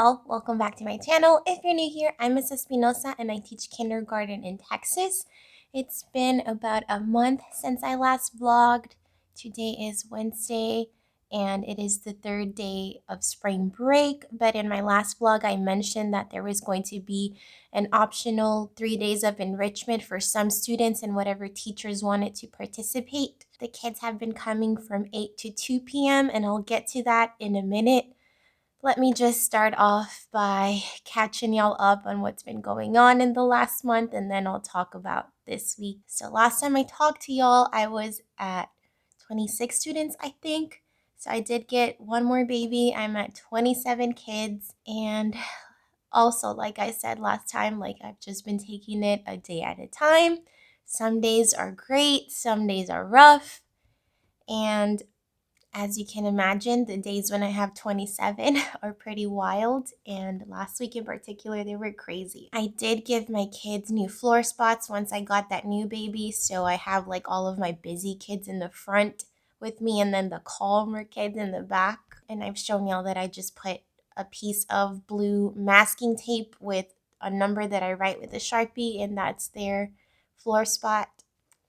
y'all, welcome back to my channel. If you're new here, I'm Miss Espinosa and I teach kindergarten in Texas. It's been about a month since I last vlogged. Today is Wednesday and it is the third day of spring break, but in my last vlog I mentioned that there was going to be an optional 3 days of enrichment for some students and whatever teachers wanted to participate. The kids have been coming from 8 to 2 p.m. and I'll get to that in a minute. Let me just start off by catching y'all up on what's been going on in the last month, and then I'll talk about this week. So last time I talked to y'all, I was at 26 students, I think. So I did get one more baby. I'm at 27 kids. And also, like I said last time, I've just been taking it a day at a time. Some days are great, some days are rough. And as you can imagine, the days when I have 27 are pretty wild, and last week in particular, they were crazy. I did give my kids new floor spots once I got that new baby, so I have all of my busy kids in the front with me and then the calmer kids in the back. And I've shown y'all that I just put a piece of blue masking tape with a number that I write with a Sharpie, and that's their floor spot.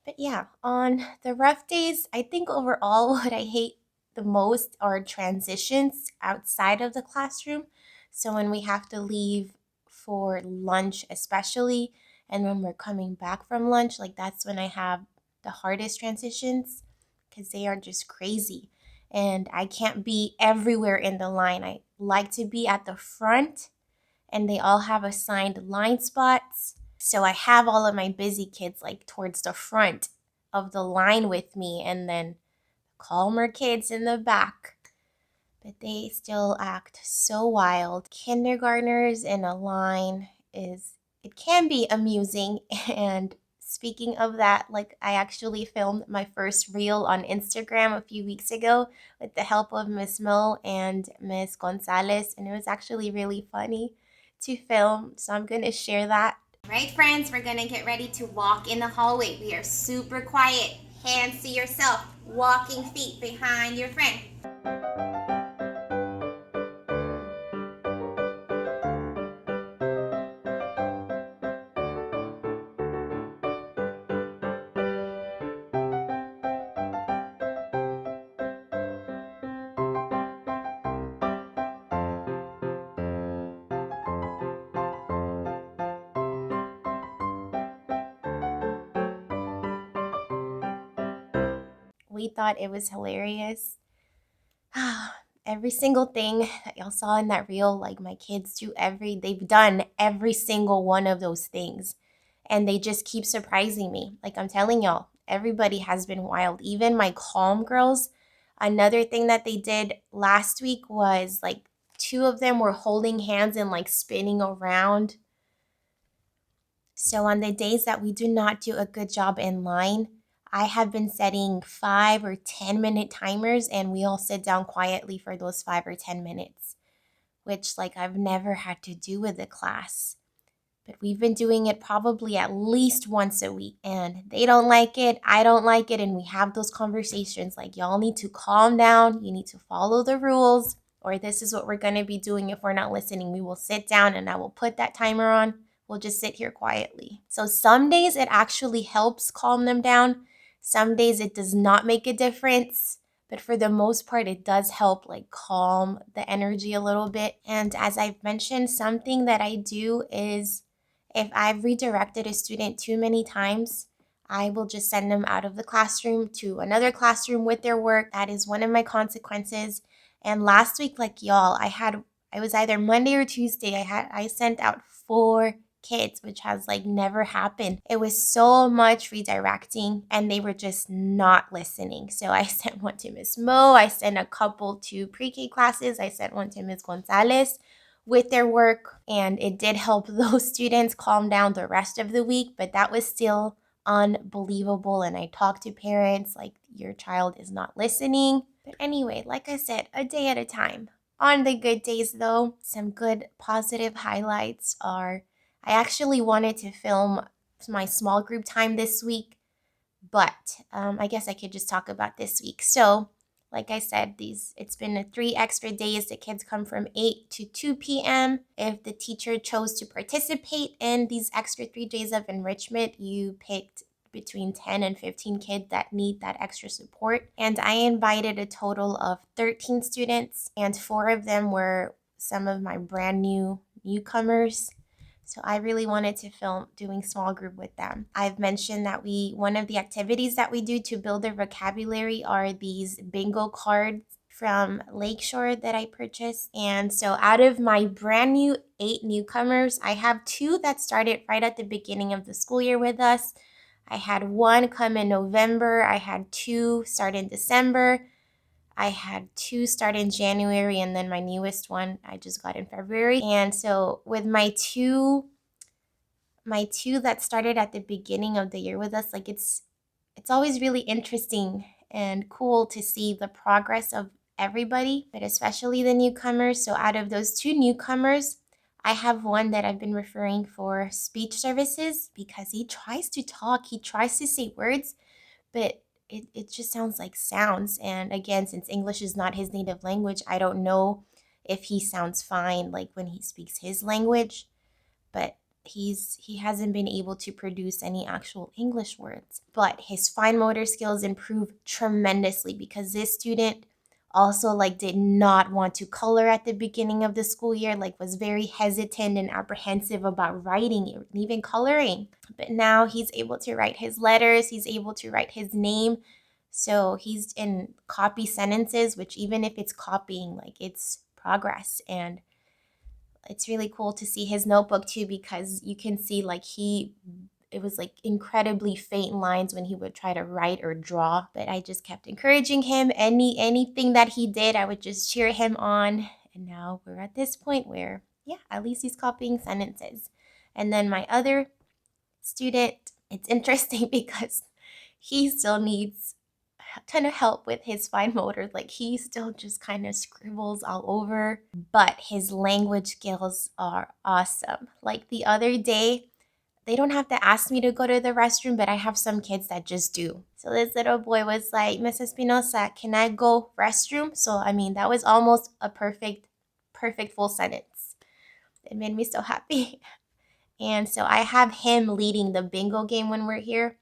But yeah, on the rough days, I think overall what I hate the most are transitions outside of the classroom. So when we have to leave for lunch especially, and when we're coming back from lunch, that's when I have the hardest transitions because they are just crazy. And I can't be everywhere in the line. I like to be at the front, and they all have assigned line spots. So I have all of my busy kids towards the front of the line with me, and then calmer kids in the back. But they still act so wild. Kindergartners in a line it can be amusing. And speaking of that, I actually filmed my first reel on Instagram a few weeks ago with the help of Miss Mo and Miss Gonzalez, and it was actually really funny to film, so I'm gonna share that. Right, friends, we're gonna get ready to walk in the hallway. We are super quiet. Hands to yourself, walking feet behind your friend. We thought it was hilarious. Every single thing that y'all saw in that reel, my kids they've done every single one of those things. And they just keep surprising me. I'm telling y'all, everybody has been wild. Even my calm girls. Another thing that they did last week was two of them were holding hands and spinning around. So on the days that we do not do a good job in line, I have been setting 5 or 10 minute timers, and we all sit down quietly for those 5 or 10 minutes, which I've never had to do with the class. But we've been doing it probably at least once a week, and they don't like it, I don't like it, and we have those conversations y'all need to calm down, you need to follow the rules, or this is what we're going to be doing. If we're not listening, we will sit down and I will put that timer on. We'll just sit here quietly. So some days it actually helps calm them down. Some days it does not make a difference. But for the most part, it does help calm the energy a little bit. And as I've mentioned, something that I do is if I've redirected a student too many times, I will just send them out of the classroom to another classroom with their work. That is one of my consequences. And last week, y'all, I was either Monday or Tuesday, I sent out 4 kids, which has never happened. It was so much redirecting and they were just not listening. So I sent one to Miss Mo, I sent a couple to pre-K classes, I sent one to Miss Gonzalez with their work, and it did help those students calm down the rest of the week, but that was still unbelievable. And I talked to parents your child is not listening. But anyway, like I said, a day at a time. On the good days though, some good positive highlights are I actually wanted to film my small group time this week, but I guess I could just talk about this week. So Like I said, it's been 3 extra days. The kids come from 8 to 2 p.m. If the teacher chose to participate in these extra 3 days of enrichment, you picked between 10 and 15 kids that need that extra support. And I invited a total of 13 students, and 4 of them were some of my brand new newcomers. So I really wanted to film doing small group with them. I've mentioned that one of the activities that we do to build their vocabulary are these bingo cards from Lakeshore that I purchased. And so out of my brand new 8 newcomers, I have 2 that started right at the beginning of the school year with us. I had 1 come in November. I had 2 start in December. I had 2 start in January, and then my newest one I just got in February. And so with my two that started at the beginning of the year with us, like it's always really interesting and cool to see the progress of everybody, but especially the newcomers. So out of those 2 newcomers, I have one that I've been referring for speech services because he tries to talk, he tries to say words, but it just sounds like sounds. And again, since English is not his native language, I don't know if he sounds fine like when he speaks his language, but he hasn't been able to produce any actual English words. But his fine motor skills improved tremendously because this student also like did not want to color at the beginning of the school year, like was very hesitant and apprehensive about writing and even coloring. But now he's able to write his letters, he's able to write his name. So he's in copy sentences, which even if it's copying, like it's progress. And it's really cool to see his notebook too, because you can see like it was like incredibly faint lines when he would try to write or draw. But I just kept encouraging him. Anything that he did, I would just cheer him on. And now we're at this point where, yeah, at least he's copying sentences. And then my other student, it's interesting because he still needs a ton of help with his fine motor. Like he still just kind of scribbles all over, but his language skills are awesome. Like the other day, they don't have to ask me to go to the restroom, but I have some kids that just do. So this little boy was like, Mrs. Espinosa, can I go restroom? So I mean, that was almost a perfect full sentence. It made me so happy. And so I have him leading the bingo game when we're here.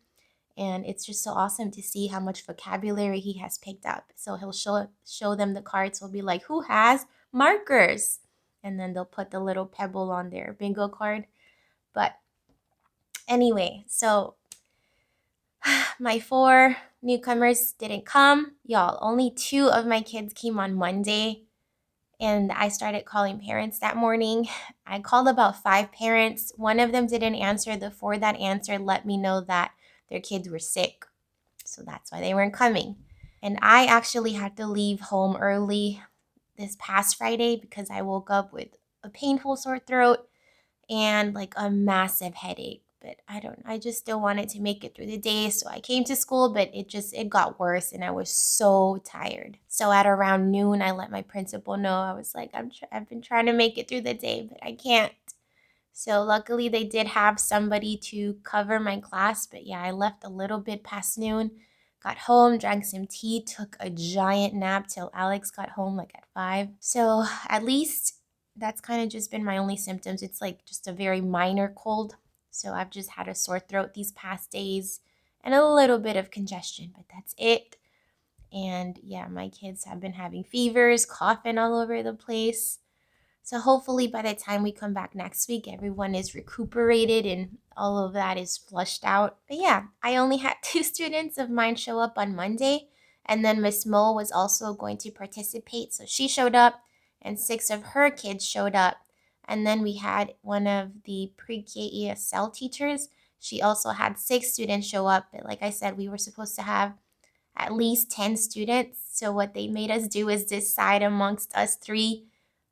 And it's just so awesome to see how much vocabulary he has picked up. So he'll show them the cards. He'll be like, who has markers? And then they'll put the little pebble on their bingo card. But anyway, so my 4 newcomers didn't come. Y'all, only 2 of my kids came on Monday. And I started calling parents that morning. I called about 5 parents. 1 of them didn't answer. The 4 that answered let me know that their kids were sick. So that's why they weren't coming. And I actually had to leave home early this past Friday because I woke up with a painful sore throat and like a massive headache. But I just still wanted to make it through the day. So I came to school, but it got worse and I was so tired. So at around noon, I let my principal know. I was like, I've been trying to make it through the day, but I can't. So luckily they did have somebody to cover my class. But yeah, I left a little bit past noon, got home, drank some tea, took a giant nap till Alex got home like at 5. So at least that's kind of just been my only symptoms. It's like just a very minor cold. So I've just had a sore throat these past days and a little bit of congestion, but that's it. And yeah, my kids have been having fevers, coughing all over the place. So hopefully by the time we come back next week, everyone is recuperated and all of that is flushed out. But yeah, I only had 2 students of mine show up on Monday. And then Miss Mo was also going to participate. So she showed up and 6 of her kids showed up. And then we had one of the pre-K ESL teachers. She also had 6 students show up. But like I said, we were supposed to have at least 10 students. So what they made us do is decide amongst us 3,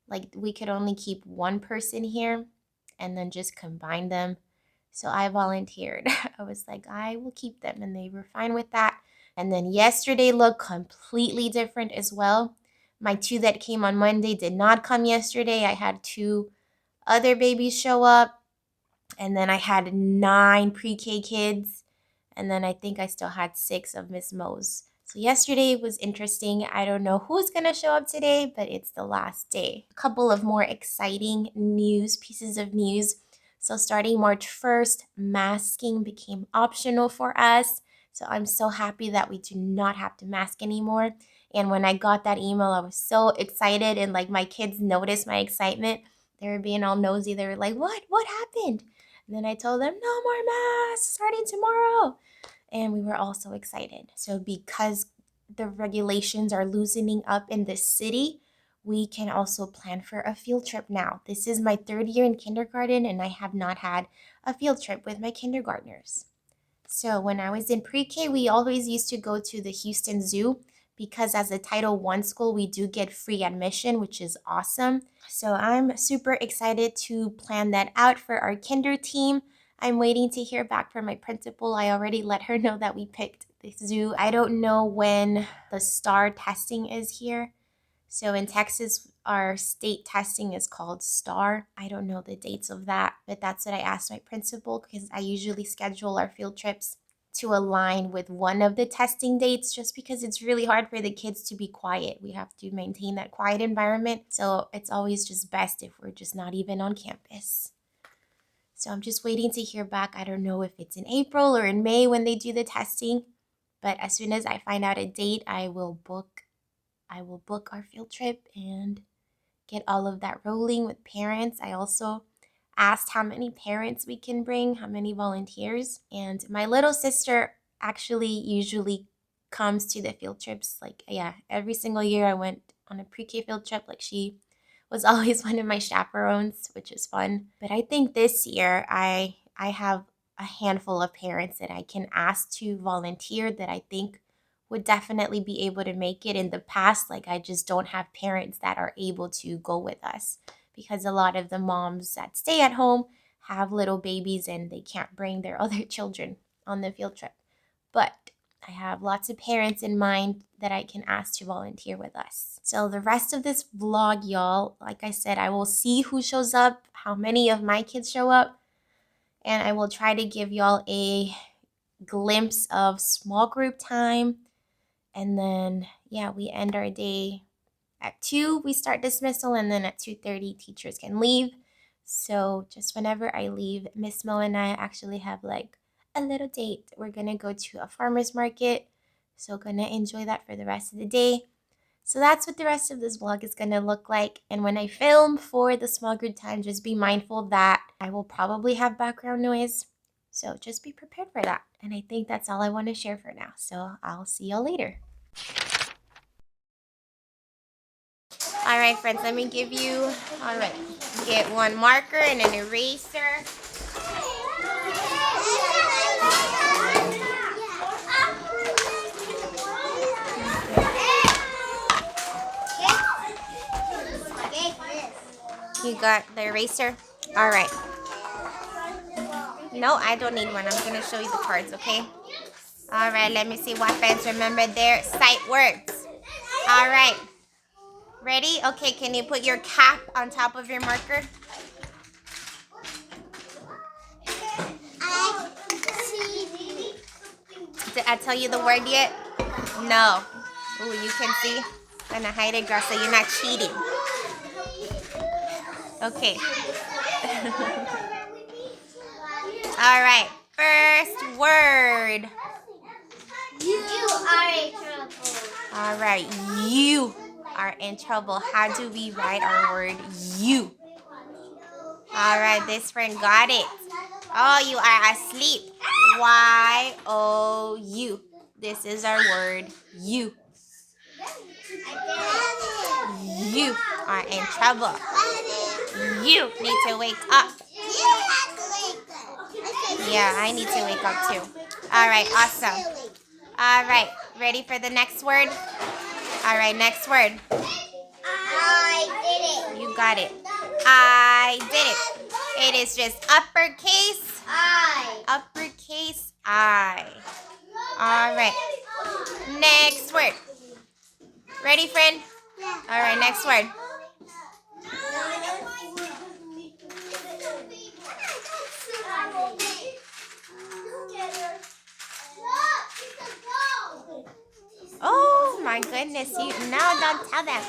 like we could only keep 1 person here and then just combine them. So I volunteered. I was like, I will keep them, and they were fine with that. And then yesterday looked completely different as well. My 2 that came on Monday did not come yesterday. I had 2 other babies show up, and then I had 9 pre-K kids, and then I think I still had 6 of Miss Mo's So yesterday was interesting. I don't know who's going to show up today, but it's the last day. A couple of more exciting pieces of news. So starting March 1st, masking became optional for us. So I'm so happy that we do not have to mask anymore. And when I got that email, I was so excited, and like my kids noticed my excitement. They were being all nosy. They were like, What happened? And then I told them, no more masks starting tomorrow. And we were all so excited. So because the regulations are loosening up in the city, we can also plan for a field trip now. This is my 3rd year in kindergarten, and I have not had a field trip with my kindergartners. So when I was in pre-K, we always used to go to the Houston Zoo because as a Title I school, we do get free admission, which is awesome. So I'm super excited to plan that out for our kinder team. I'm waiting to hear back from my principal. I already let her know that we picked the zoo. I don't know when the STAR testing is here. So in Texas, our state testing is called STAR. I don't know the dates of that, but that's what I asked my principal because I usually schedule our field trips to align with one of the testing dates just because it's really hard for the kids to be quiet. We have to maintain that quiet environment. So it's always just best if we're just not even on campus. So I'm just waiting to hear back. I don't know if it's in April or in May when they do the testing, but as soon as I find out a date, I will book our field trip and get all of that rolling with parents. I also asked how many parents we can bring, how many volunteers. And my little sister actually usually comes to the field trips. Every single year I went on a pre-K field trip. She was always one of my chaperones, which is fun. But I think this year I have a handful of parents that I can ask to volunteer that I think would definitely be able to make it. In the past, I just don't have parents that are able to go with us because a lot of the moms that stay at home have little babies and they can't bring their other children on the field trip. But I have lots of parents in mind that I can ask to volunteer with us. So the rest of this vlog, y'all, like I said, I will see who shows up, how many of my kids show up, and I will try to give y'all a glimpse of small group time. And then, we end our day at 2. We start dismissal, and then at 2:30, teachers can leave. So just whenever I leave, Miss Mo and I actually have a little date. We're going to go to a farmer's market. So going to enjoy that for the rest of the day. So that's what the rest of this vlog is going to look like. And when I film for the small group time, just be mindful that I will probably have background noise. So just be prepared for that. And I think that's all I want to share for now. So I'll see y'all later. All right, friends, let me give you, get one marker and an eraser. You got the eraser? All right. No, I don't need one. I'm going to show you the cards, okay? All right, let me see what friends remember their sight words. All right. Ready? Okay, can you put your cap on top of your marker? Did I tell you the word yet? No. Ooh, you can see. I'm gonna hide it, girl, so you're not cheating. Okay. All right. First word. You are in trouble. All right. You are in trouble. How do we write our word you? All right. This friend got it. Oh, you are asleep. Y-O-U. This is our word you. You are in trouble. You need to wake up. Yeah, I need to wake up too. All right, awesome. All right, ready for the next word? All right, next word. I did it. You got it. I did it. It is just uppercase. I. Uppercase I. All right. Next word. Ready, friend? Yeah. All right, next word. my goodness. No, don't tell them.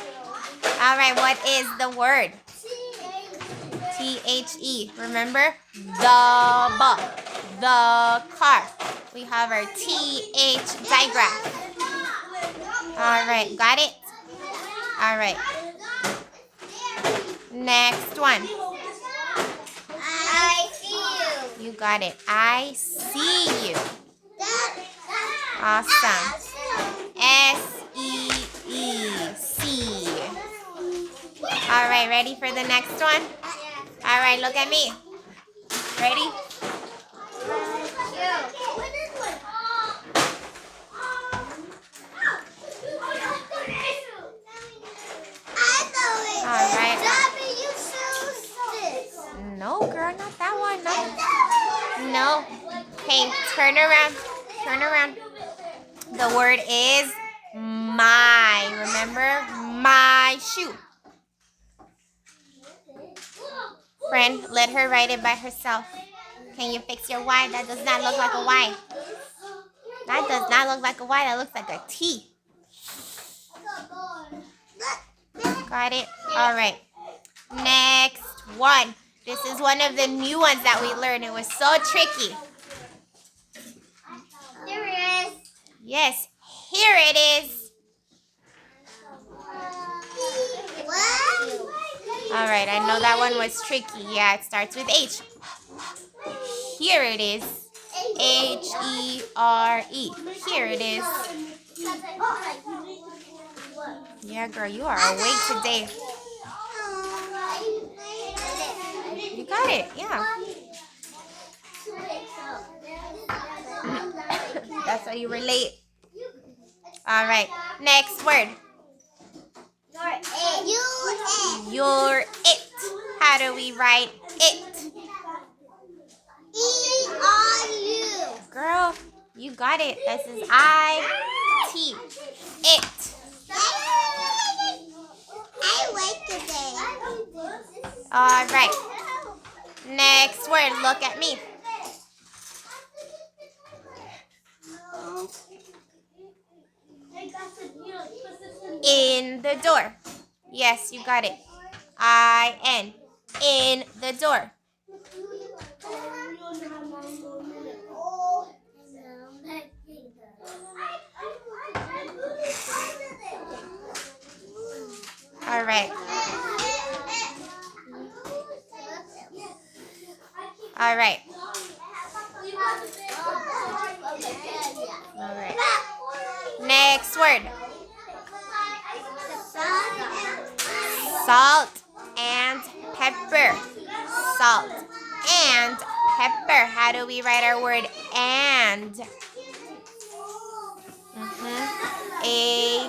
All right, what is the word? T-H-E. Remember? The car. We have our T-H digraph. All right, got it? All right. Next one. I see you. You got it. I see you. Awesome. S-E-E. See. All right, ready for the next one? All right, look at me. Ready? All right. No, girl, not that one. No. Okay, turn around. Turn around. The word is my. Remember? My shoe. Friend, let her write it by herself. Can you fix your Y? That does not look like a Y. That does not look like a Y. That looks like a T. Got it? All right. Next one. This is one of the new ones that we learned. It was so tricky. There it is. Yes, here it is. All right, I know that one was tricky. Yeah, it starts with H. Here it is. H-E-R-E. Here it is. Yeah, girl, you are awake today. You got it, yeah. That's why you were late. All right, next word. You're it. How do we write it? E-R-U. Girl, you got it. This is I-T. It. I wake today. All right. Next word. Look at me. In the door. Yes, you got it. I-N. In the door. All right. All right. All right. Next word. Salt and pepper. Salt and pepper. How do we write our word and? A-N-D.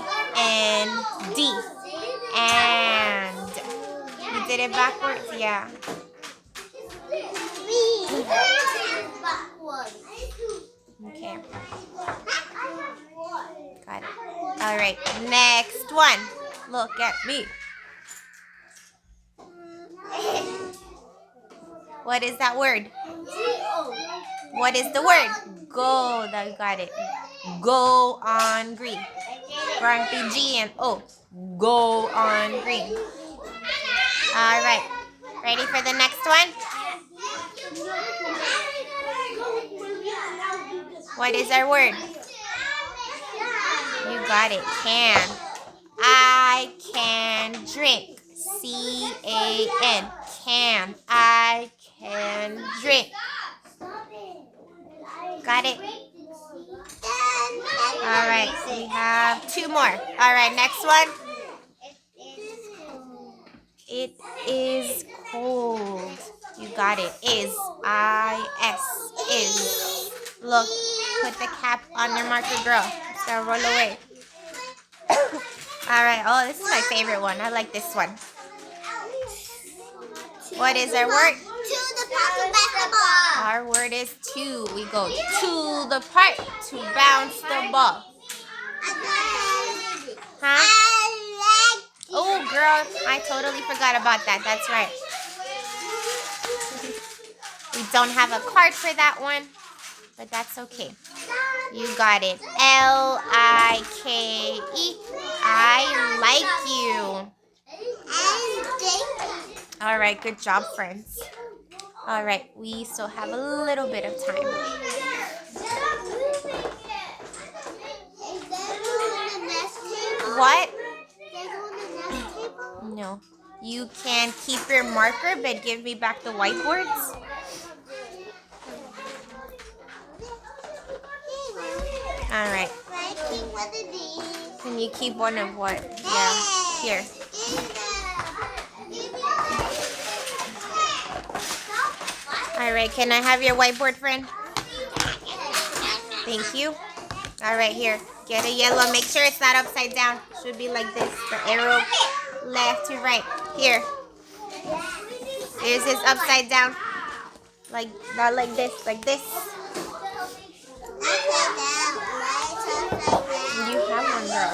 And. You did it backwards? Yeah. Okay. Got it. All right. Next one. Look at me. What is that word? What is the word? Go. You got it. Go on green. Grumpy G and O. Go on green. All right. Ready for the next one? What is our word? You got it. Can. I can drink. C-A-N. Can. I can drink. Got it? All right. We have two more. All right. Next one. It is cold. You got it. Is. I-S. Is. Look. Put the cap on your marker, girl. So roll away. All right. Oh, this is my favorite one. I like this one. What is our word? To the park of basketball. Our word is to. We go to the park to bounce the ball. Huh? Oh, girl. I totally forgot about that. That's right. We don't have a card for that one, but that's okay. You got it. L-I-K-E. I like you. All right, good job, friends. All right, we still have a little bit of time. What? No. You can keep your marker, but give me back the whiteboards. All right. Can you keep one of what? Yeah. Here. All right. Can I have your whiteboard, friend? Thank you. All right, here. Get a yellow. Make sure it's not upside down. Should be like this. The arrow left to right. Here. Here's his upside down. Like, not like this. Like this. You have one, girl.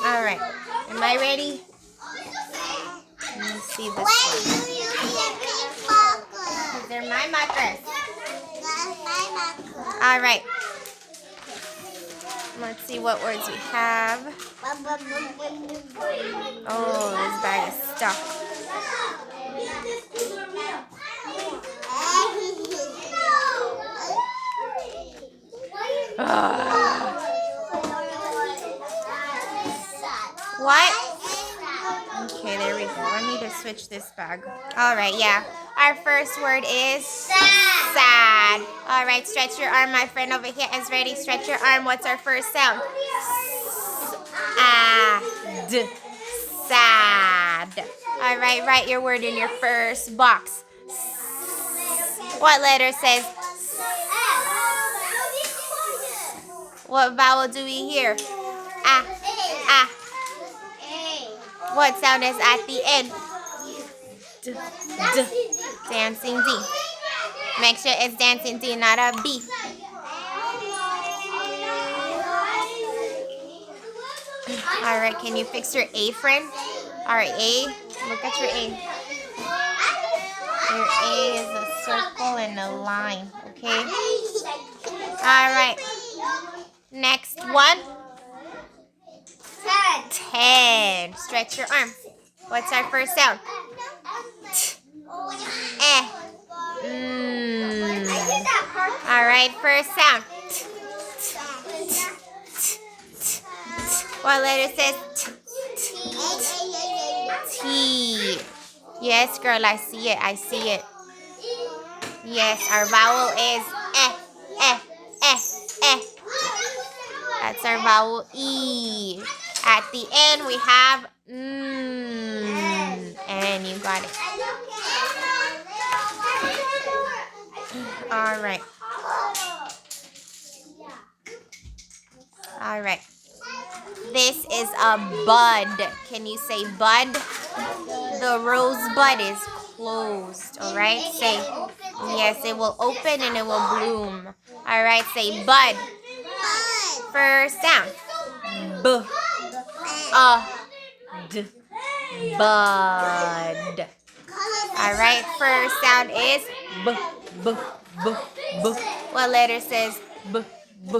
All right. Am I ready? Let me see this one. They're my markers. All right. Let's see what words we have. Oh, this bag is stuck. What? Okay, there we go. I need to switch this bag. All right, yeah. Our first word is sad. All right, stretch your arm. My friend over here is ready. Stretch your arm. What's our first sound? S-A-D. Sad. All right, write your word in your first box. What letter says? What vowel do we hear? Ah, ah. What sound is at the end? D, d. Dancing D. Make sure it's dancing D, not a B. All right, can you fix your A, friend? All right, A. Look at your A. Your A is a circle and a line, okay? All right. Next one. 10. Stretch your arm. What's our first sound? T. Eh. All right, first sound. T. T. T. T. What letter says T? T. Yes, girl, I see it. I see it. Yes, our vowel is eh, eh, eh, eh. That's our vowel E. At the end, we have and you got it. All right. All right. This is a bud. Can you say bud? The rosebud is closed. All right. Say yes. It will open and it will bloom. All right. Say bud. First sound. B. D. Bud. All right. First sound is B. B. B. B. What letter says B? B. B.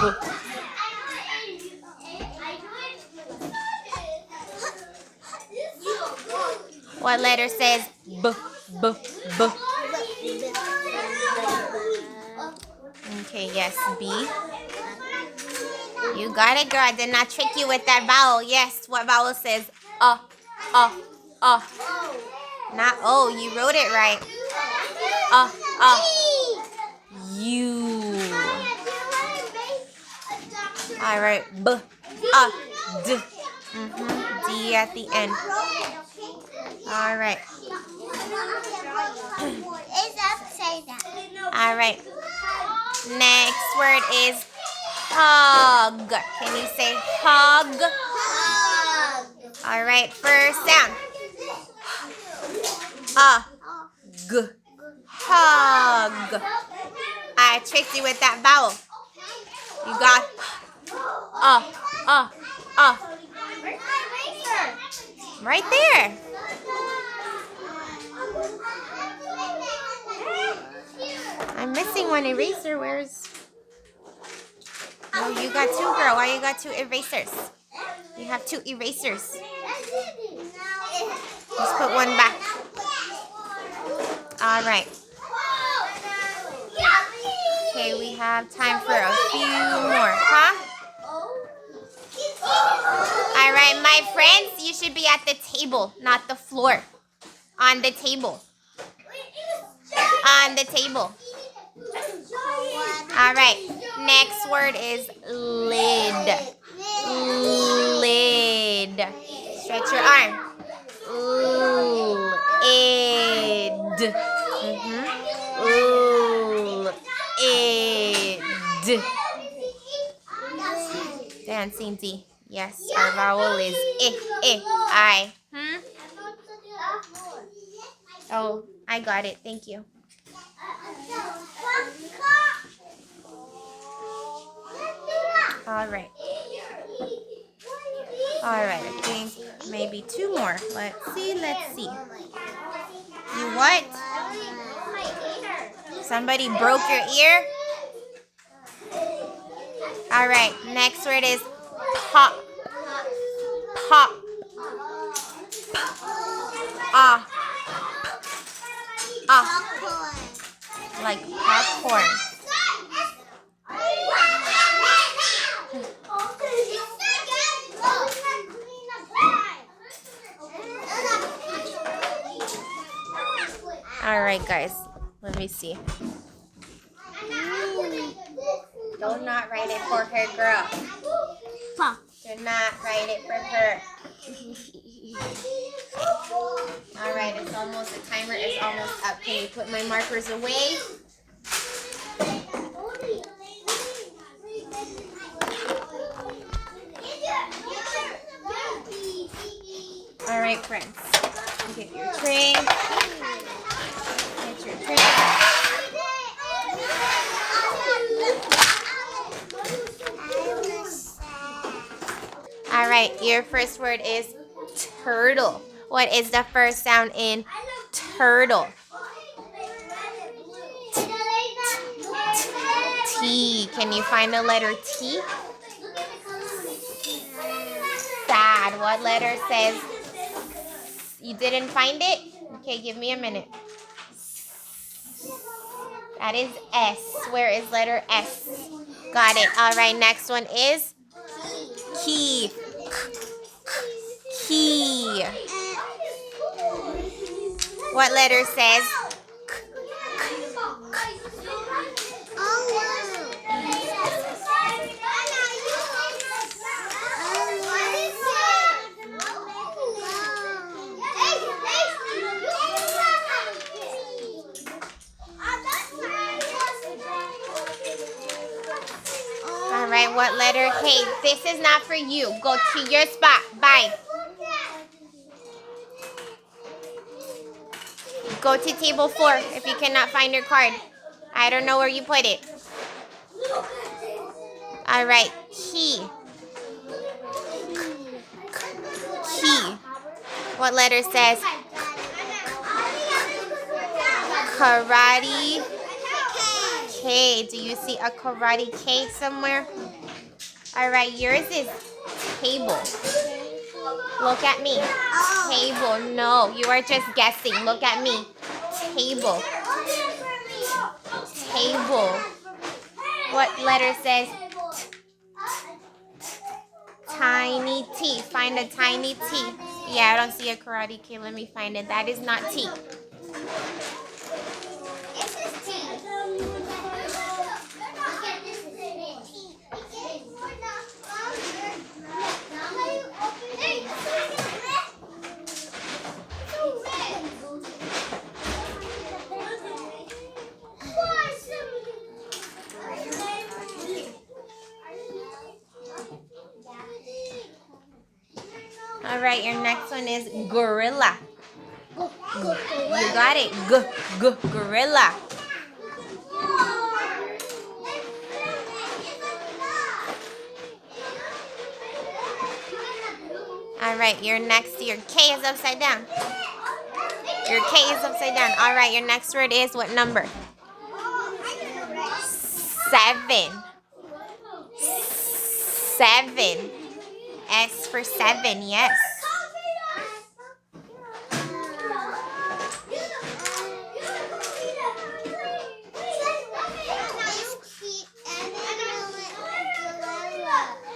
B. What letter says B? B. B. Okay, yes, B. You got it, girl. I did not trick you with that vowel. Yes, what vowel says Not O. You wrote it right. You. All right, B. D. D at the end. All right. It's upside down. All right. Next word is hug. Can you say hug? Hug. All right. First sound. G. Hug. I tricked you with that vowel. You got Right there. I'm missing one eraser. Where's... Oh, you got two, girl. Why you got two erasers? You have two erasers. Let's put one back. All right. Okay, we have time for a few more, huh? All right, my friends, you should be at the table, not the floor. On the table. On the table. All right, next word is lid. Lid. Stretch your arm. Lid. Lid. Dancing D. Yes, our vowel is I. Oh, I got it. Thank you. All right. All right, I think maybe two more. Let's see, let's see. You what? Somebody broke your ear? All right, next word is pop. Pop. Ah. Ah. Like popcorn. All right, guys. Let me see. Do not write it for her, girl. Do not write it for her. All right, it's almost, the timer is almost up. Can you put my markers away? All right, friends. Get your tray. Get your tray. All right, your first word is turtle. What is the first sound in turtle? T. Can you find the letter T? Sad. What letter says? You didn't find it? Okay, give me a minute. That is S. Where is letter S? Got it. All right, next one is key. Key. What letter says? All right, what letter? Hey, this is not for you. Go to your spot. Bye. Go to table 4 if you cannot find your card. I don't know where you put it. All right, key. Key. What letter says karate K? Do you see a karate K somewhere? All right, yours is table. Look at me. Table. No, you are just guessing. Look at me. Table. Table. What letter says tiny T? Find a tiny T. Yeah, I don't see a karate K. Let me find it. That is not T. All right, your next one is gorilla. You got it. Gorilla. All right, your K is upside down. Your K is upside down. All right, your next word is what number? 7. 7. S for 7, yes.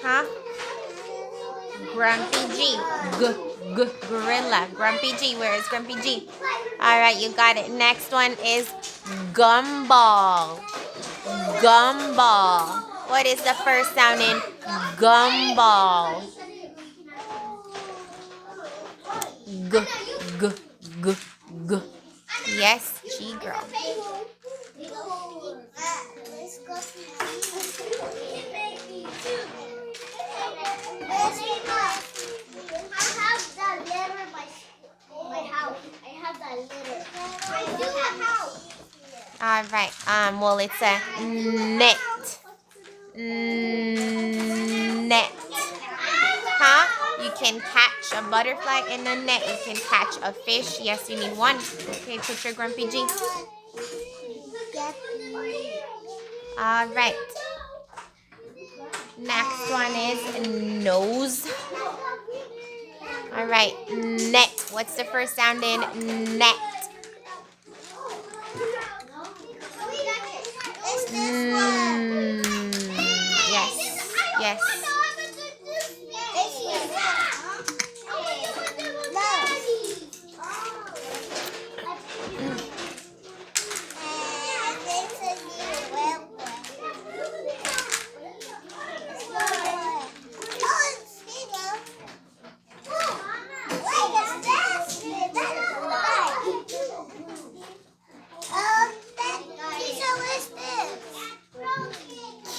Huh? Grumpy G. Gorilla. Grumpy G. Where is Grumpy G? All right, you got it. Next one is gumball. Gumball. What is the first sound in gumball? G, g, g, g. Yes, G girl. All right. Well, it's a net. Net. Huh? You can catch a butterfly in a net. You can catch a fish. Yes, you need one. Okay, put your Grumpy G. All right. Next one is nose. All right. Net. What's the first sound in net? Yes. Yes.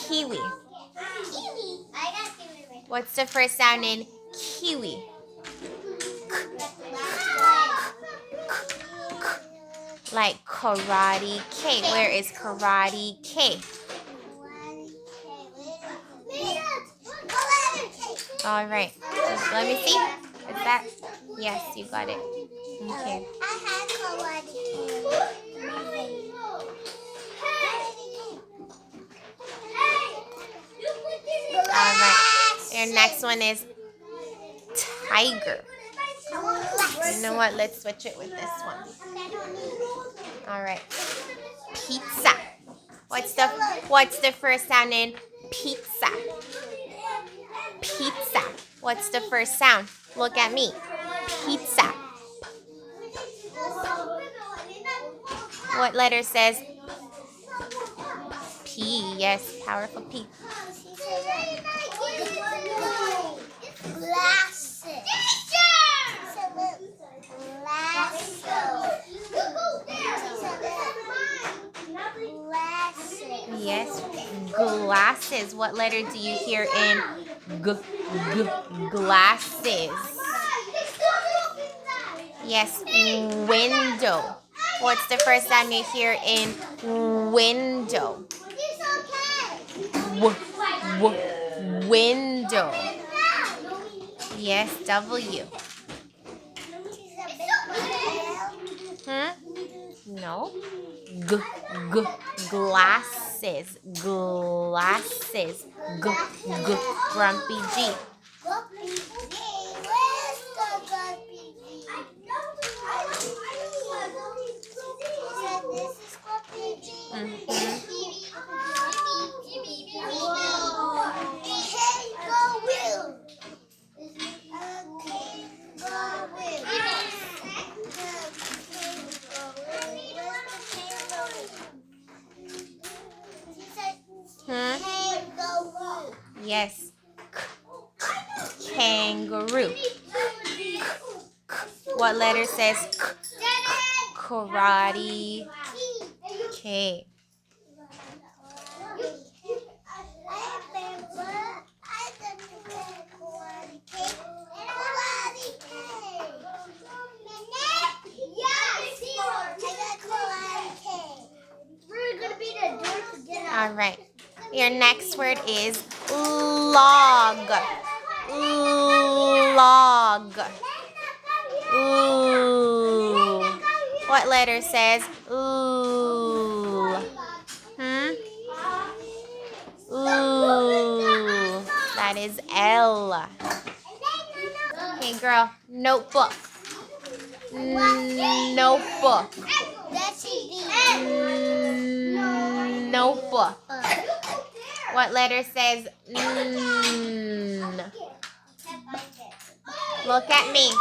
Kiwi. What's the first sound in kiwi? Like karate K. Where is karate K? All right. Let me see. Is that? Yes, you got it. Okay. All right. Your next one is tiger. You know what? Let's switch it with this one. All right. Pizza. What's the first sound in pizza? Pizza. What's the first sound? Look at me. Pizza. What letter says P? Yes, powerful P. Yes, glasses. What letter do you hear in glasses? Yes, window. What's the first sound you hear in window? Window. Yes, W. No. Glasses. Glasses. Grumpy G. Yes. Kangaroo. What letter says karate K? All right. Your next word is log. log. Ooh. What letter says ooh? Ooh. That is L. Okay, girl. Notebook. Notebook. Notebook. What letter says n? Look at me.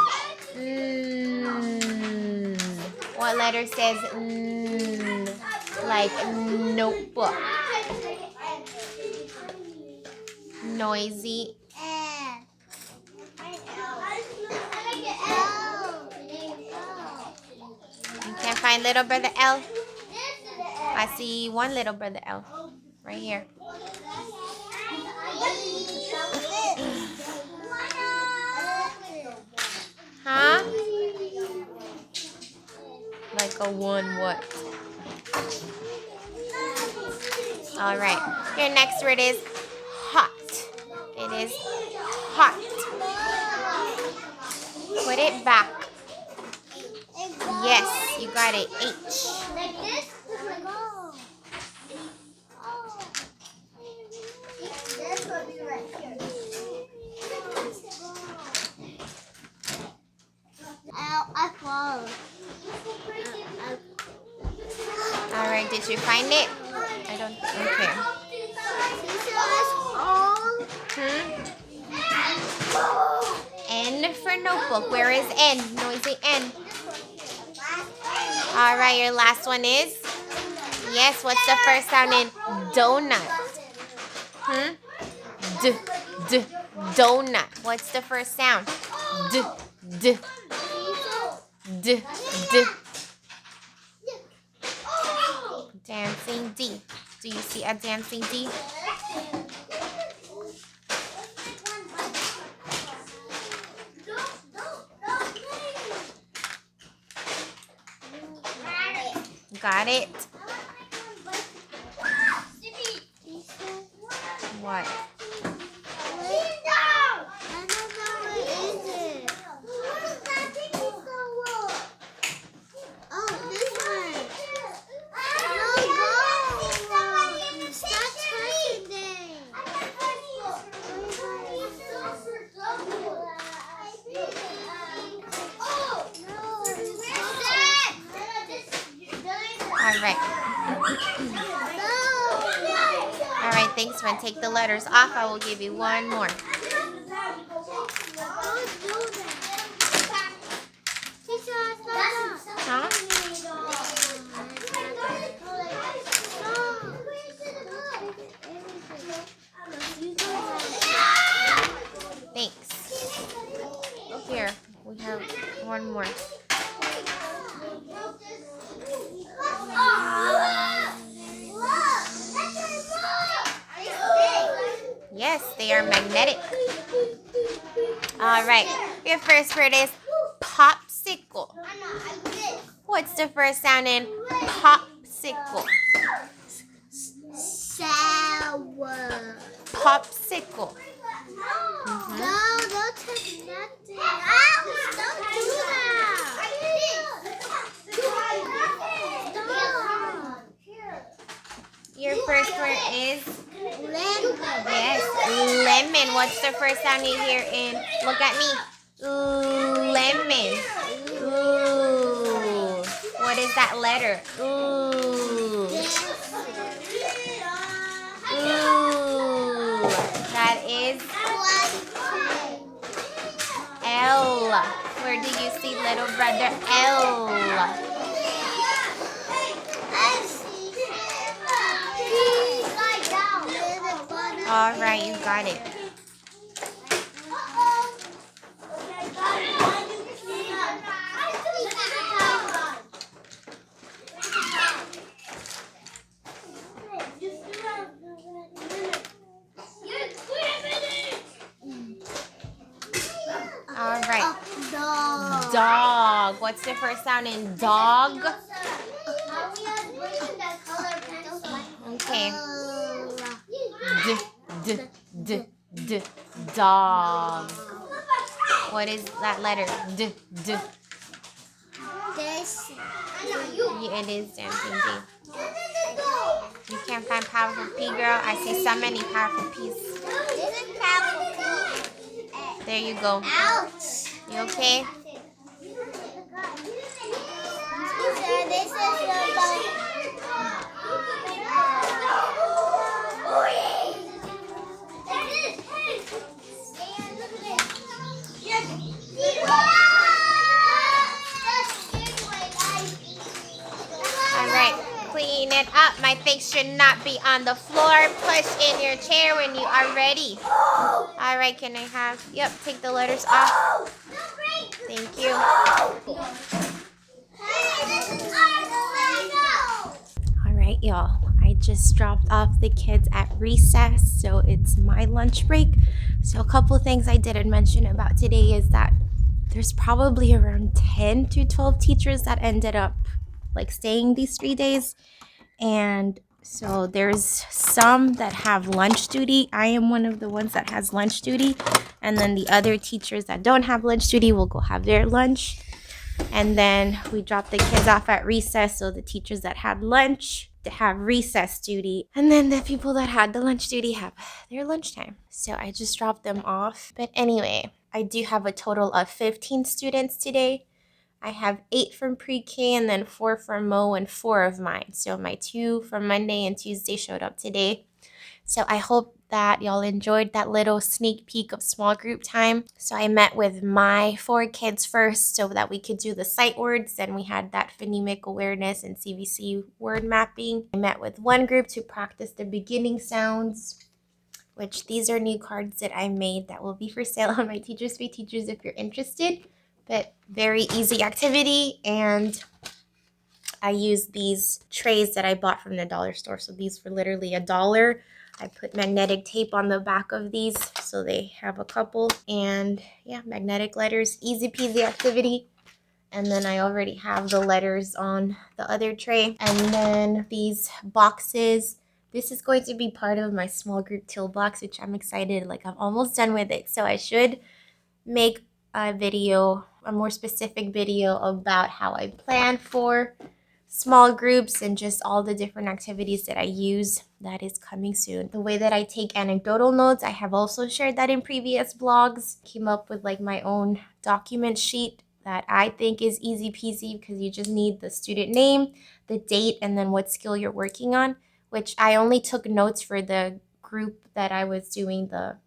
What letter says n? Like notebook. Noisy. You can't find little brother L? I see one little brother L right here. Huh? Like a one what? All right. Your next word is hot. It is hot. Put it back. Yes, you got it. H. I fall. All right, did you find it? I don't. Okay. N for notebook. Where is N? Noisy N. All right, your last one is? Yes, what's the first sound in donut? D, d, donut. What's the first sound? D, d, d, d. Dancing D. Do you see a dancing D? Got it? What? All right, thanks, friend. Take the letters off. I will give you one more. Huh? Thanks. Here, we have one more. Yes, they are magnetic. All right. Your first word is popsicle. What's the first sound in popsicle? Sour. Popsicle. No, don't touch nothing. Ow, don't do that. Your first word is? Lemon. Yes, lemon. What's the first sound you hear in? Look at me. Lemon. Ooh. What is that letter? Ooh. Ooh. That is L. Where do you see little brother L? All right, you got it. All right. Dog. Dog. What's the first sound in dog? Okay. D, d, d, d, dog. What is that letter? D. This. Yeah, it is dancing D. You can't find powerful P, girl. I see so many powerful P's. This is powerful. There you go. Ouch. You okay? This is the Alright, clean it up. My face should not be on the floor. Push in your chair when you are ready. Alright, can I have, yep, take the letters off. Thank you. Alright, y'all. I just dropped off the kids at recess, so it's my lunch break. So a couple things I didn't mention about today is that there's probably around 10 to 12 teachers that ended up like staying these 3 days. And so there's some that have lunch duty. I am one of the ones that has lunch duty. And then the other teachers that don't have lunch duty will go have their lunch. And then we drop the kids off at recess. So the teachers that had lunch to have recess duty. And then the people that had the lunch duty have their lunchtime. So I just dropped them off. But anyway, I do have a total of 15 students today. I have 8 from pre-K and then 4 from Mo and 4 of mine. So my 2 from Monday and Tuesday showed up today. So I hope that y'all enjoyed that little sneak peek of small group time. So I met with my 4 kids first so that we could do the sight words. Then we had that phonemic awareness and CVC word mapping. I met with one group to practice the beginning sounds, which these are new cards that I made that will be for sale on my Teachers Pay Teachers if you're interested. But very easy activity, and I used these trays that I bought from the dollar store. So these were literally $1. I put magnetic tape on the back of these so they have a couple. And yeah, magnetic letters, easy peasy activity. And then I already have the letters on the other tray. And then these boxes. This is going to be part of my small group toolbox, which I'm excited. Like I'm almost done with it. So I should make a video, a more specific video about how I plan for small groups and just all the different activities that I use. That is coming soon. The way that I take anecdotal notes, I have also shared that in previous blogs. Came up with like my own document sheet that I think is easy peasy because you just need the student name, the date, and then what skill you're working on, which I only took notes for the group that I was doing the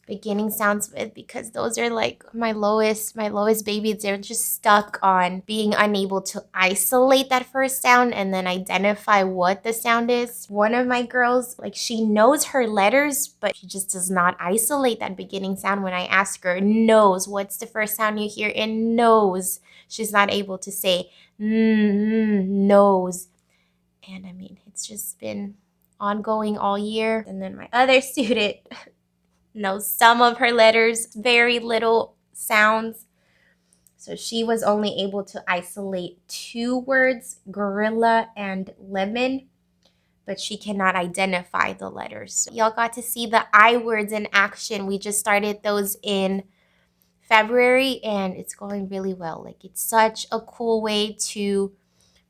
beginning sounds with, because those are like my lowest babies. They're just stuck on being unable to isolate that first sound and then identify what the sound is. One of my girls, like she knows her letters, but she just does not isolate that beginning sound. When I ask her, knows what's the first sound you hear, and knows, she's not able to say knows. And I mean, it's just been ongoing all year. And then my other student knows some of her letters, very little sounds. So she was only able to isolate 2 words, gorilla and lemon, but she cannot identify the letters. So y'all got to see the Eyewords in action. We just started those in February and it's going really well. Like it's such a cool way to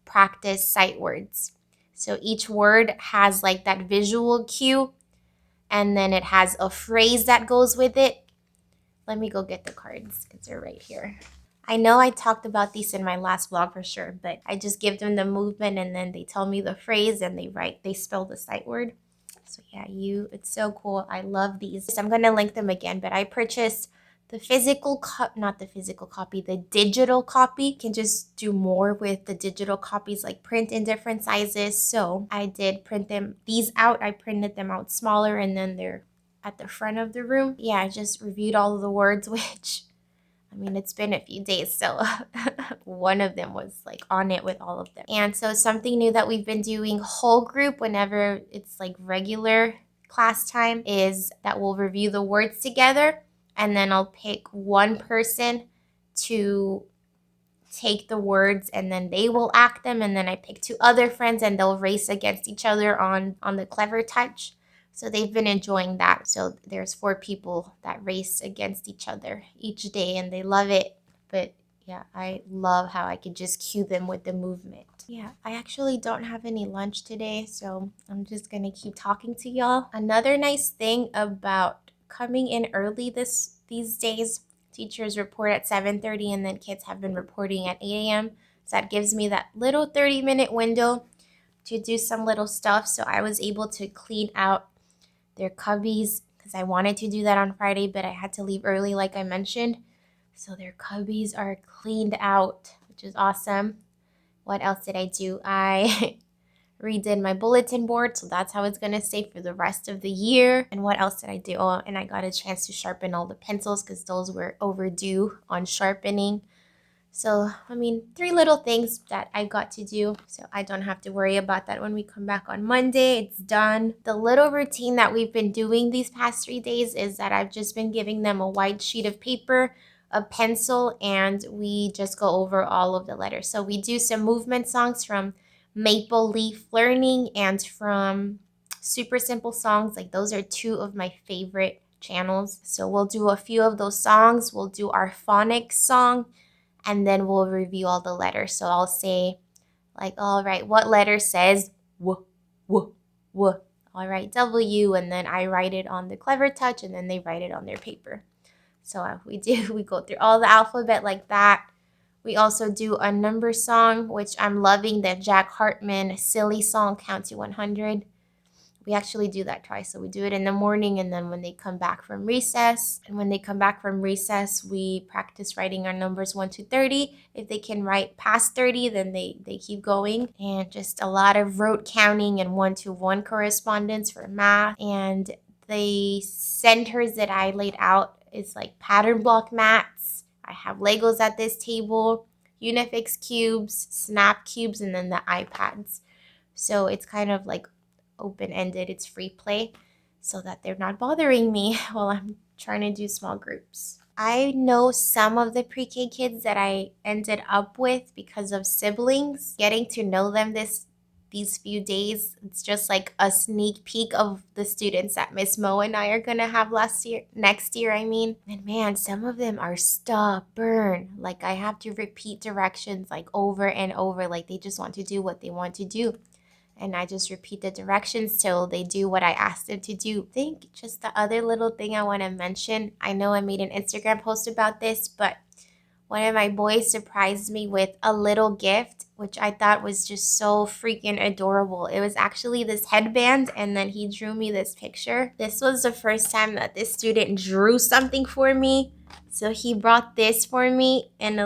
practice sight words. So each word has like that visual cue, and then it has a phrase that goes with it. Let me go get the cards because they're right here. I know I talked about these in my last vlog for sure, but I just give them the movement and then they tell me the phrase and they spell the sight word. So yeah, it's so cool. I love these. I'm going to link them again, but I purchased the the digital copy. You can just do more with the digital copies, like print in different sizes. So I did print these out. I printed them out smaller and then they're at the front of the room. Yeah, I just reviewed all of the words, which, I mean, it's been a few days, so one of them was like on it with all of them. And so something new that we've been doing whole group whenever it's like regular class time is that we'll review the words together, and then I'll pick one person to take the words and then they will act them, and then I pick 2 other friends and they'll race against each other on the clever touch. So they've been enjoying that. So there's 4 people that race against each other each day, and they love it. But yeah, I love how I could just cue them with the movement. Yeah, I actually don't have any lunch today, so I'm just gonna keep talking to y'all. Another nice thing about coming in early these days, teachers report at 7:30 and then kids have been reporting at 8 a.m. So that gives me that little 30-minute window to do some little stuff. So I was able to clean out their cubbies because I wanted to do that on Friday, but I had to leave early like I mentioned. So their cubbies are cleaned out, which is awesome. What else did I do? I redid my bulletin board, so that's how it's gonna stay for the rest of the year. And what else did I do? Oh, and I got a chance to sharpen all the pencils because those were overdue on sharpening. So, I mean, 3 little things that I got to do, so I don't have to worry about that when we come back on Monday. It's done. The little routine that we've been doing these past 3 days is that I've just been giving them a white sheet of paper, a pencil, and we just go over all of the letters. So we do some movement songs from Maple Leaf Learning and from Super Simple Songs. Like, those are 2 of my favorite channels. So we'll do a few of those songs. We'll do our phonics song, and then we'll review all the letters. So I'll say, like, all right, what letter says w, w, w? All right, W, and then I write it on the Clever Touch, and then they write it on their paper. So we go through all the alphabet like that. We also do a number song, which I'm loving, the Jack Hartman silly song, Count to 100. We actually do that twice. So we do it in the morning and then when they come back from recess. And when they come back from recess, we practice writing our numbers 1 to 30. If they can write past 30, then they keep going. And just a lot of rote counting and 1-to-1 correspondence for math. And the centers that I laid out is like pattern block mats. I have Legos at this table, Unifix cubes, Snap cubes, and then the iPads. So it's kind of like open-ended, it's free play, so that they're not bothering me while I'm trying to do small groups. I know some of the pre-K kids that I ended up with because of siblings. Getting to know them these few days, it's just like a sneak peek of the students that Miss Mo and I are gonna have next year. And man, some of them are stubborn. Like, I have to repeat directions like over and over. Like, they just want to do what they want to do. And I just repeat the directions till they do what I asked them to do. I think just the other little thing I want to mention, I know I made an Instagram post about this, but one of my boys surprised me with a little gift, which I thought was just so freaking adorable. It was actually this headband, and then he drew me this picture. This was the first time that this student drew something for me. So he brought this for me in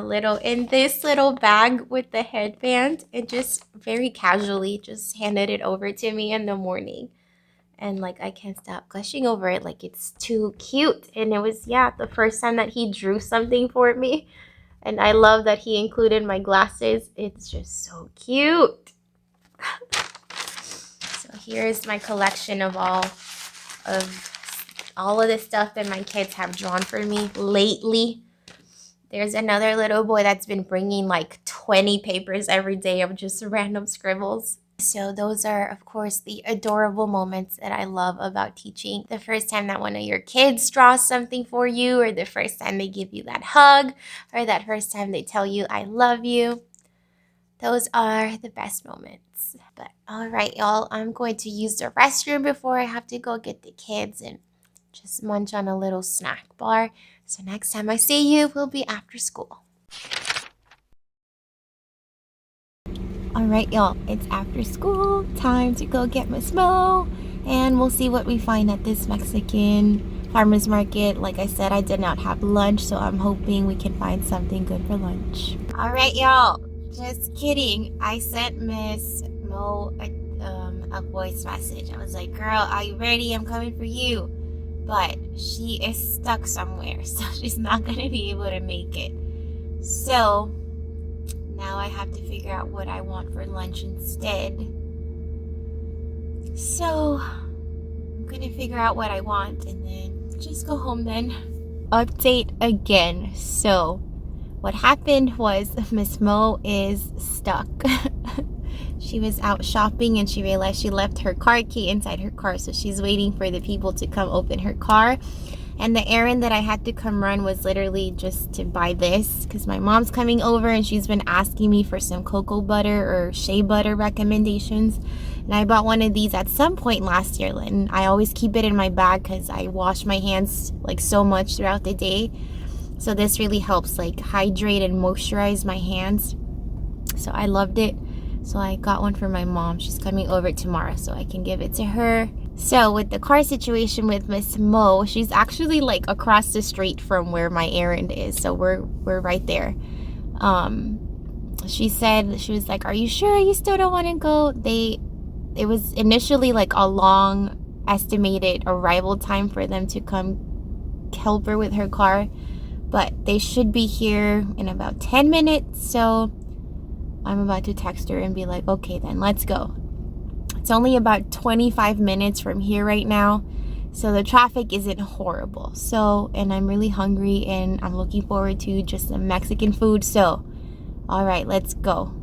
this little bag with the headband, and just very casually just handed it over to me in the morning. And like, I can't stop gushing over it. Like, it's too cute. And it was, the first time that he drew something for me. And I love that he included my glasses. It's just so cute. So here's my collection of all of the stuff that my kids have drawn for me lately. There's another little boy that's been bringing like 20 papers every day of just random scribbles. So those are, of course, the adorable moments that I love about teaching. The first time that one of your kids draws something for you, or the first time they give you that hug, or that first time they tell you, I love you. Those are the best moments. But all right, y'all, I'm going to use the restroom before I have to go get the kids and just munch on a little snack bar. So next time I see you will be after school. All right, y'all, it's after school. Time to go get Miss Mo. And we'll see what we find at this Mexican farmer's market. Like I said, I did not have lunch, so I'm hoping we can find something good for lunch. All right, y'all. Just kidding. I sent Miss Mo a voice message. I was like, girl, are you ready? I'm coming for you. But she is stuck somewhere, so she's not going to be able to make it. So now I have to figure out what I want for lunch instead. So I'm going to figure out what I want and then just go home then. Update again. So what happened was Miss Mo is stuck. She was out shopping and she realized she left her car key inside her car, so she's waiting for the people to come open her car. And the errand that I had to come run was literally just to buy this, because my mom's coming over and she's been asking me for some cocoa butter or shea butter recommendations. And I bought one of these at some point last year, and I always keep it in my bag because I wash my hands like so much throughout the day. So this really helps like hydrate and moisturize my hands. So I loved it. So I got one for my mom. She's coming over tomorrow, so I can give it to her. So with the car situation with Miss Mo, she's actually like across the street from where my errand is. So we're right there. She said, she was like, "Are you sure you still don't want to go?" It was initially like a long estimated arrival time for them to come help her with her car, but they should be here in about 10 minutes. So I'm about to text her and be like, okay, then let's go. It's only about 25 minutes from here right now, so the traffic isn't horrible. So, and I'm really hungry and I'm looking forward to just some Mexican food. So, all right, let's go.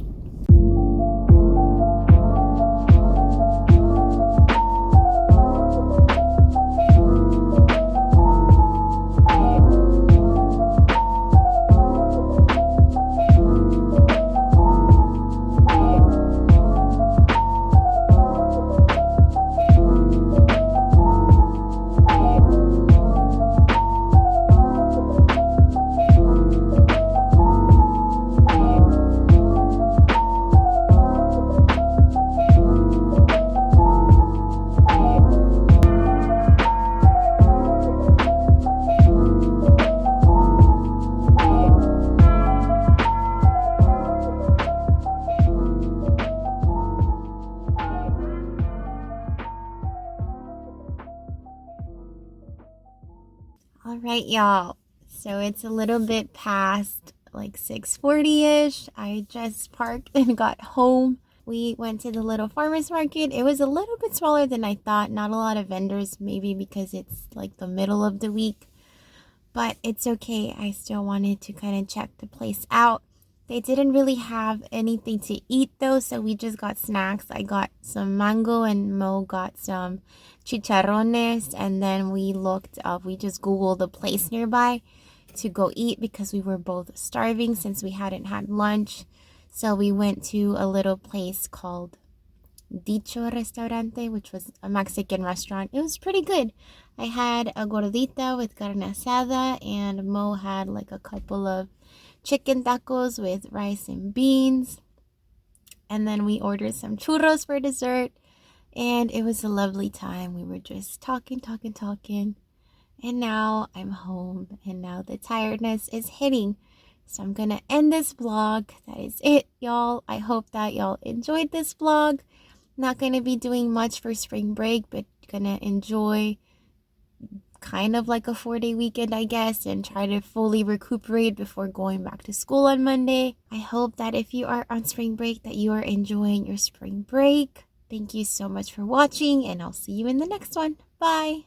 All right, y'all. So it's a little bit past like 6:40-ish. I just parked and got home. We went to the little farmer's market. It was a little bit smaller than I thought. Not a lot of vendors, maybe because it's like the middle of the week. But it's okay. I still wanted to kind of check the place out. They didn't really have anything to eat though, so we just got snacks. I got some mango and Mo got some chicharrones, and then we looked up, we just Googled the place nearby to go eat because we were both starving since we hadn't had lunch. So we went to a little place called Dicho Restaurante, which was a Mexican restaurant. It was pretty good. I had a gordita with carne asada, and Mo had like a couple of chicken tacos with rice and beans. And then we ordered some churros for dessert, and it was a lovely time. We were just talking. And now I'm home, and now the tiredness is hitting. So I'm gonna end this vlog. That is it, y'all. I hope that y'all enjoyed this vlog. Not gonna be doing much for spring break, but gonna enjoy kind of like a 4-day weekend, I guess, and try to fully recuperate before going back to school on Monday. I hope that if you are on spring break, that you are enjoying your spring break. Thank you so much for watching, and I'll see you in the next one. Bye!